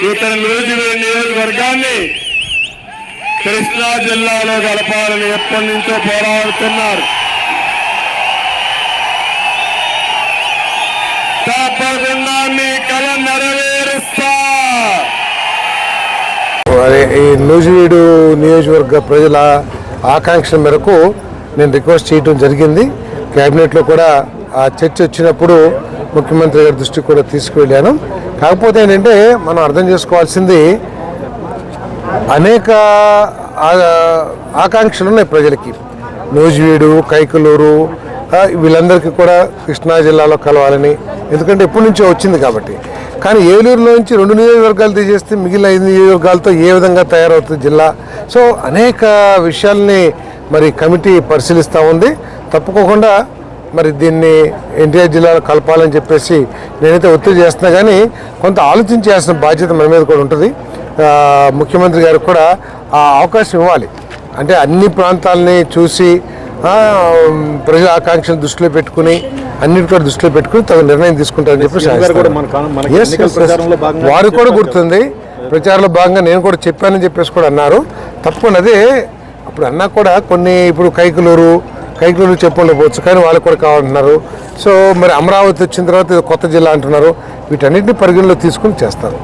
ఇతని నూజివీడు నియోజకవర్గాన్ని కృష్ణా జిల్లాలో కలపాలని ఎప్పటి నుంచో పోరాడుతున్నారు. తప్పకుండా మీ కళ నెరవేరుస్తా. ఈ నూజివీడు నియోజకవర్గ ప్రజల ఆకాంక్ష మేరకు నేను రిక్వెస్ట్ చేయడం జరిగింది. క్యాబినెట్లో కూడా ఆ చర్చ వచ్చినప్పుడు ముఖ్యమంత్రి గారి దృష్టికి కూడా తీసుకువెళ్ళాను. కాకపోతే ఏంటంటే మనం అర్థం చేసుకోవాల్సింది అనేక ఆకాంక్షలు ఉన్నాయి ప్రజలకి. నూజివీడు, కైకలూరు వీళ్ళందరికీ కూడా కృష్ణా జిల్లాలో కలవాలని, ఎందుకంటే ఎప్పటి నుంచో వచ్చింది కాబట్టి. కానీ ఏలూరులో నుంచి 2 నియోజకవర్గాలు తీసేస్తే మిగిలిన 5 నియోజకవర్గాలతో ఏ విధంగా తయారవుతుంది జిల్లా. సో అనేక విషయాల్ని మరి కమిటీ పరిశీలిస్తూ ఉంది. తప్పుకోకుండా మరి దీన్ని ఎన్టీఆర్ జిల్లాలో కలపాలని చెప్పేసి నేనైతే ఒత్తిడి చేస్తున్నా. కానీ కొంత ఆలోచించాల్సిన బాధ్యత మన మీద కూడా ఉంటుంది. ముఖ్యమంత్రి గారికి కూడా ఆ అవకాశం ఇవ్వాలి. అంటే అన్ని ప్రాంతాలని చూసి ప్రజల ఆకాంక్షను దృష్టిలో పెట్టుకుని అన్నిటి కూడా దృష్టిలో పెట్టుకుని తగు నిర్ణయం తీసుకుంటారని చెప్పేసి వారు కూడా గుర్తుంది. ప్రచారంలో భాగంగా నేను కూడా చెప్పానని చెప్పేసి కూడా అన్నారు. తప్పకుండా అదే అప్పుడు అన్నా కూడా కొన్ని ఇప్పుడు కైకలూరు చెప్పలేకపోవచ్చు, కానీ వాళ్ళకి కూడా కావాలంటున్నారు. సో మరి అమరావతి వచ్చిన తర్వాత కొత్త జిల్లా అంటున్నారు. వీటన్నిటిని పరిగణలో తీసుకుని చేస్తారు.